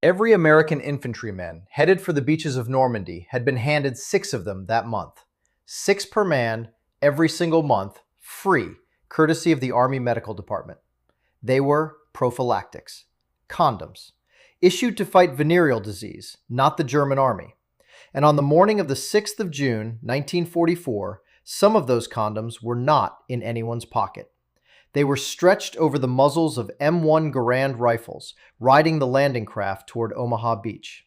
Every American infantryman headed for the beaches of Normandy had been handed 6 of them that month. 6 per man, every single month, free, courtesy of the Army Medical Department. They were prophylactics, condoms, issued to fight venereal disease, not the German army. And on the morning of the 6th of June, 1944, some of those condoms were not in anyone's pocket. They were stretched over the muzzles of M1 Garand rifles, riding the landing craft toward Omaha Beach.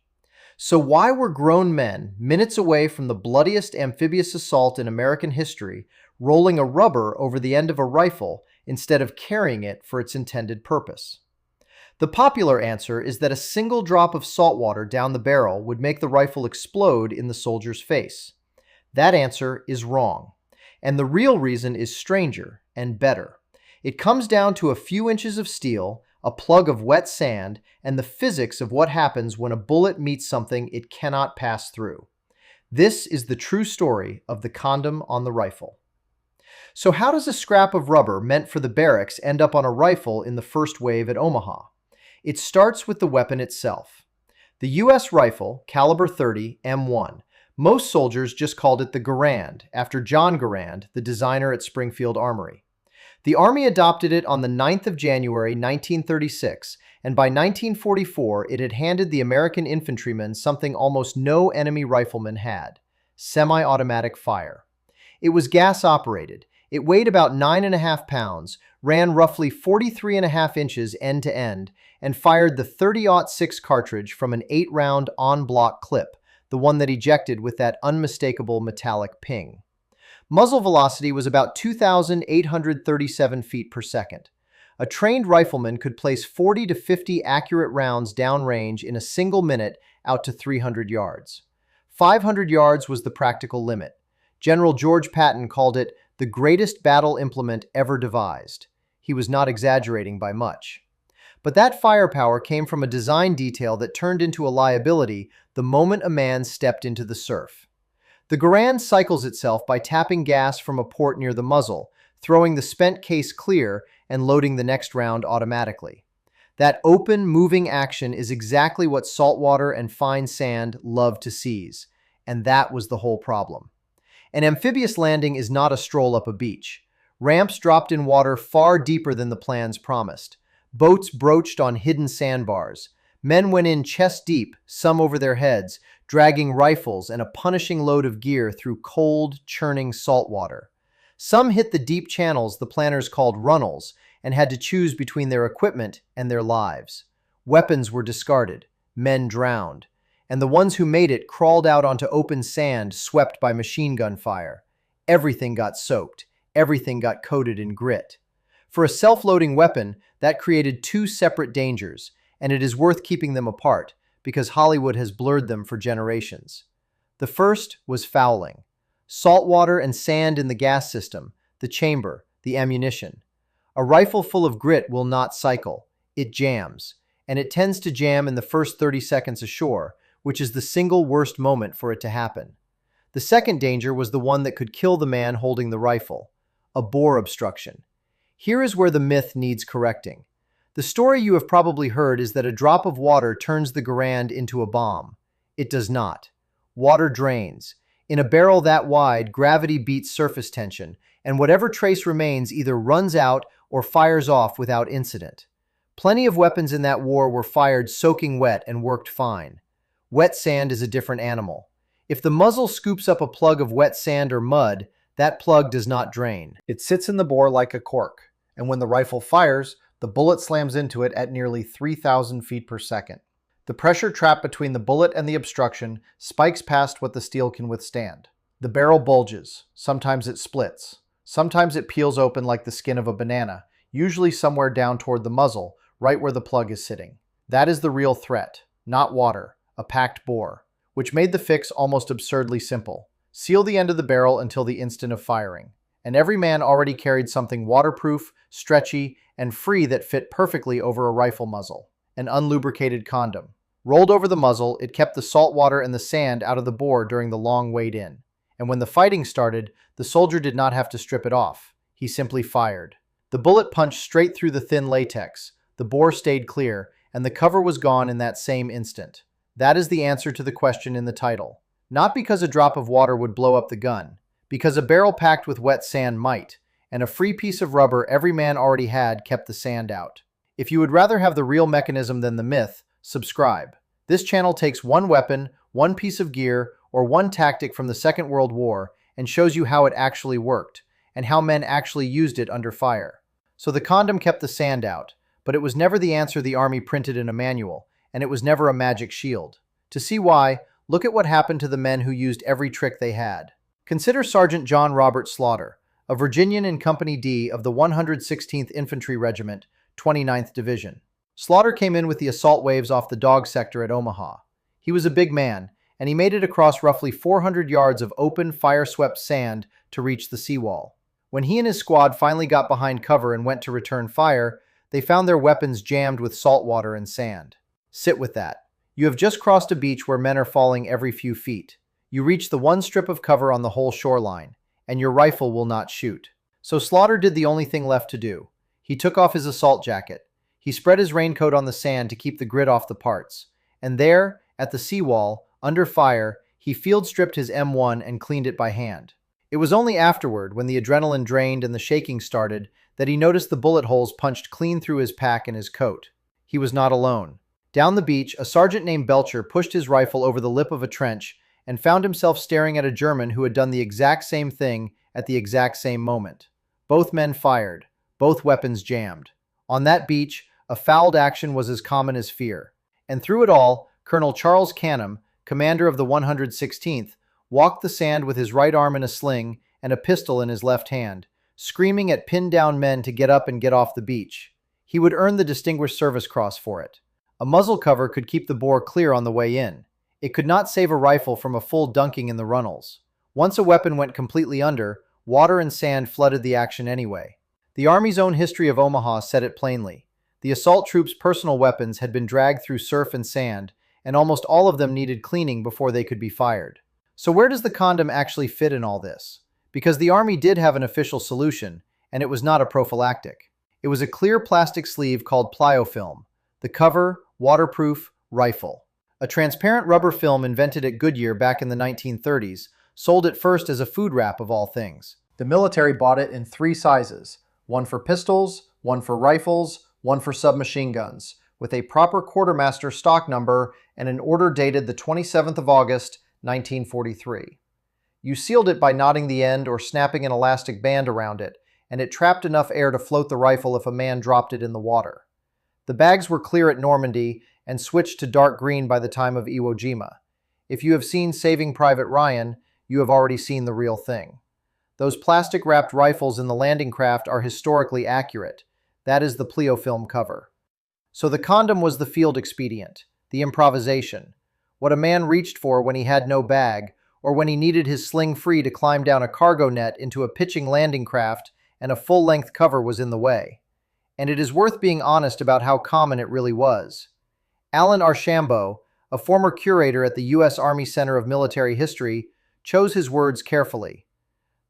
So why were grown men, minutes away from the bloodiest amphibious assault in American history, rolling a rubber over the end of a rifle instead of carrying it for its intended purpose? The popular answer is that a single drop of salt water down the barrel would make the rifle explode in the soldier's face. That answer is wrong, and the real reason is stranger and better. It comes down to a few inches of steel, a plug of wet sand, and the physics of what happens when a bullet meets something it cannot pass through. This is the true story of the condom on the rifle. So how does a scrap of rubber meant for the barracks end up on a rifle in the first wave at Omaha? It starts with the weapon itself. The U.S. rifle, caliber .30 M1, most soldiers just called it the Garand, after John Garand, the designer at Springfield Armory. The Army adopted it on the 9th of January 1936, and by 1944 it had handed the American infantrymen something almost no enemy rifleman had: semi-automatic fire. It was gas-operated. It weighed about 9.5 pounds, ran roughly 43.5 inches end to end, and fired the .30-06 cartridge from an 8-round en-bloc clip, the one that ejected with that unmistakable metallic ping. Muzzle velocity was about 2,837 feet per second. A trained rifleman could place 40 to 50 accurate rounds downrange in a single minute out to 300 yards. 500 yards was the practical limit. General George Patton called it the greatest battle implement ever devised. He was not exaggerating by much. But that firepower came from a design detail that turned into a liability the moment a man stepped into the surf. The Garand cycles itself by tapping gas from a port near the muzzle, throwing the spent case clear and loading the next round automatically. That open, moving action is exactly what saltwater and fine sand love to seize, and that was the whole problem. An amphibious landing is not a stroll up a beach. Ramps dropped in water far deeper than the plans promised. Boats broached on hidden sandbars. Men went in chest deep, some over their heads, dragging rifles and a punishing load of gear through cold, churning salt water. Some hit the deep channels the planners called runnels and had to choose between their equipment and their lives. Weapons were discarded, men drowned, and the ones who made it crawled out onto open sand swept by machine gun fire. Everything got soaked, everything got coated in grit. For a self-loading weapon, that created 2 separate dangers, and it is worth keeping them apart, because Hollywood has blurred them for generations. The first was fouling. Salt water and sand in the gas system, the chamber, the ammunition. A rifle full of grit will not cycle. It jams, and it tends to jam in the first 30 seconds ashore, which is the single worst moment for it to happen. The second danger was the one that could kill the man holding the rifle: a bore obstruction. Here is where the myth needs correcting. The story you have probably heard is that a drop of water turns the Garand into a bomb. It does not. Water drains. In a barrel that wide, gravity beats surface tension, and whatever trace remains either runs out or fires off without incident. Plenty of weapons in that war were fired soaking wet and worked fine. Wet sand is a different animal. If the muzzle scoops up a plug of wet sand or mud, that plug does not drain. It sits in the bore like a cork, and when the rifle fires, the bullet slams into it at nearly 3,000 feet per second. The pressure trapped between the bullet and the obstruction spikes past what the steel can withstand. The barrel bulges. Sometimes it splits. Sometimes it peels open like the skin of a banana, usually somewhere down toward the muzzle, right where the plug is sitting. That is the real threat, not water, a packed bore, which made the fix almost absurdly simple. Seal the end of the barrel until the instant of firing. And every man already carried something waterproof, stretchy, and free that fit perfectly over a rifle muzzle: an unlubricated condom. Rolled over the muzzle, it kept the salt water and the sand out of the bore during the long wait in. And when the fighting started, the soldier did not have to strip it off. He simply fired. The bullet punched straight through the thin latex. The bore stayed clear, and the cover was gone in that same instant. That is the answer to the question in the title. Not because a drop of water would blow up the gun, because a barrel packed with wet sand might, and a free piece of rubber every man already had kept the sand out. If you would rather have the real mechanism than the myth, subscribe. This channel takes one weapon, one piece of gear, or one tactic from the Second World War and shows you how it actually worked, and how men actually used it under fire. So the condom kept the sand out, but it was never the answer the Army printed in a manual, and it was never a magic shield. To see why, look at what happened to the men who used every trick they had. Consider Sergeant John Robert Slaughter, a Virginian in Company D of the 116th Infantry Regiment, 29th Division. Slaughter came in with the assault waves off the dog sector at Omaha. He was a big man, and he made it across roughly 400 yards of open, fire-swept sand to reach the seawall. When he and his squad finally got behind cover and went to return fire, they found their weapons jammed with salt water and sand. Sit with that. You have just crossed a beach where men are falling every few feet. You reach the one strip of cover on the whole shoreline, and your rifle will not shoot. So Slaughter did the only thing left to do. He took off his assault jacket. He spread his raincoat on the sand to keep the grit off the parts. And there, at the seawall, under fire, he field-stripped his M1 and cleaned it by hand. It was only afterward, when the adrenaline drained and the shaking started, that he noticed the bullet holes punched clean through his pack and his coat. He was not alone. Down the beach, a sergeant named Belcher pushed his rifle over the lip of a trench and found himself staring at a German who had done the exact same thing at the exact same moment. Both men fired. Both weapons jammed. On that beach, a fouled action was as common as fear. And through it all, Colonel Charles Canham, commander of the 116th, walked the sand with his right arm in a sling and a pistol in his left hand, screaming at pinned-down men to get up and get off the beach. He would earn the Distinguished Service Cross for it. A muzzle cover could keep the bore clear on the way in. It could not save a rifle from a full dunking in the runnels. Once a weapon went completely under, water and sand flooded the action anyway. The Army's own history of Omaha said it plainly. The assault troops' personal weapons had been dragged through surf and sand, and almost all of them needed cleaning before they could be fired. So where does the condom actually fit in all this? Because the Army did have an official solution, and it was not a prophylactic. It was a clear plastic sleeve called pliofilm, the cover, waterproof, rifle. A transparent rubber film invented at Goodyear back in the 1930s, sold at first as a food wrap of all things. The military bought it in 3 sizes, one for pistols, one for rifles, one for submachine guns, with a proper quartermaster stock number and an order dated the 27th of August, 1943. You sealed it by knotting the end or snapping an elastic band around it, and it trapped enough air to float the rifle if a man dropped it in the water. The bags were clear at Normandy and switched to dark green by the time of Iwo Jima. If you have seen Saving Private Ryan, you have already seen the real thing. Those plastic-wrapped rifles in the landing craft are historically accurate. That is the pliofilm cover. So the condom was the field expedient, the improvisation, what a man reached for when he had no bag, or when he needed his sling free to climb down a cargo net into a pitching landing craft and a full-length cover was in the way. And it is worth being honest about how common it really was. Alan Archambault, a former curator at the U.S. Army Center of Military History, chose his words carefully.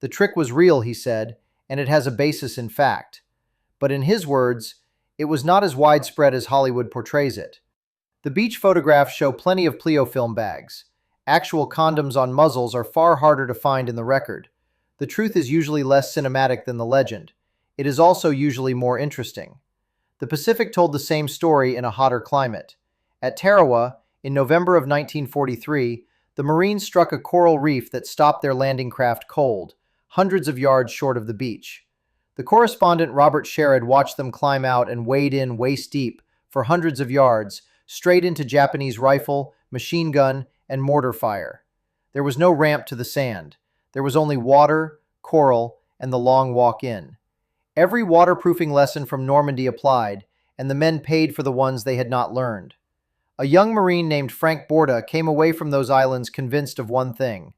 The trick was real, he said, and it has a basis in fact. But in his words, it was not as widespread as Hollywood portrays it. The beach photographs show plenty of pliofilm bags. Actual condoms on muzzles are far harder to find in the record. The truth is usually less cinematic than the legend. It is also usually more interesting. The Pacific told the same story in a hotter climate. At Tarawa, in November of 1943, the Marines struck a coral reef that stopped their landing craft cold, hundreds of yards short of the beach. The correspondent Robert Sherrod watched them climb out and wade in waist-deep for hundreds of yards, straight into Japanese rifle, machine gun, and mortar fire. There was no ramp to the sand. There was only water, coral, and the long walk in. Every waterproofing lesson from Normandy applied, and the men paid for the ones they had not learned. A young Marine named Frank Borda came away from those islands convinced of one thing.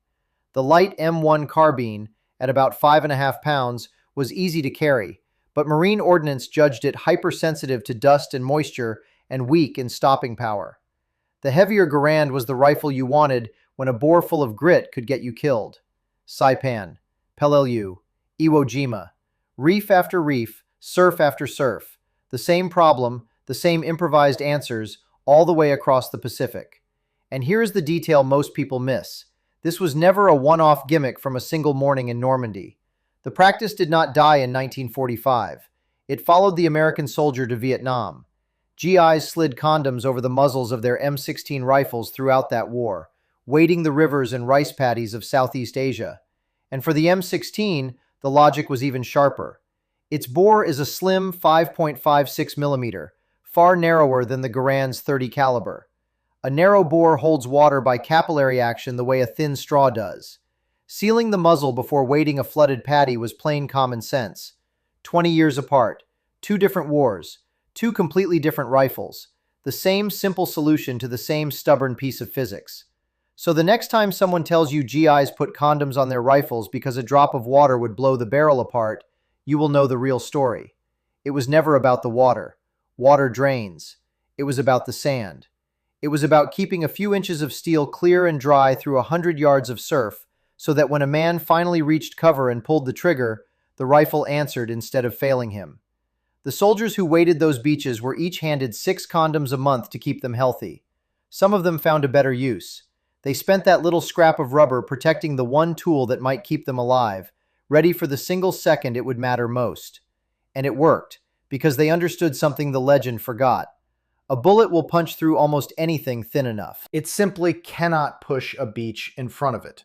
The light M1 carbine, at about 5.5 pounds, was easy to carry, but Marine ordnance judged it hypersensitive to dust and moisture and weak in stopping power. The heavier Garand was the rifle you wanted when a bore full of grit could get you killed. Saipan, Peleliu, Iwo Jima, reef after reef, surf after surf. The same problem, the same improvised answers all the way across the Pacific. And here's the detail most people miss. This was never a one-off gimmick from a single morning in Normandy. The practice did not die in 1945. It followed the American soldier to Vietnam. GIs slid condoms over the muzzles of their M16 rifles throughout that war, wading the rivers and rice paddies of Southeast Asia. And for the M16, the logic was even sharper. Its bore is a slim 5.56 millimeter, far narrower than the Garand's 30 caliber. A narrow bore holds water by capillary action the way a thin straw does. Sealing the muzzle before wading a flooded paddy was plain common sense. 20 years apart, two different wars, two completely different rifles, the same simple solution to the same stubborn piece of physics. So the next time someone tells you GIs put condoms on their rifles because a drop of water would blow the barrel apart, you will know the real story. It was never about the water. Water drains. It was about the sand. It was about keeping a few inches of steel clear and dry through 100 yards of surf, so that when a man finally reached cover and pulled the trigger, the rifle answered instead of failing him. The soldiers who waded those beaches were each handed 6 condoms a month to keep them healthy. Some of them found a better use. They spent that little scrap of rubber protecting the one tool that might keep them alive, ready for the single second it would matter most. And it worked, because they understood something the legend forgot. A bullet will punch through almost anything thin enough. It simply cannot push a beach in front of it.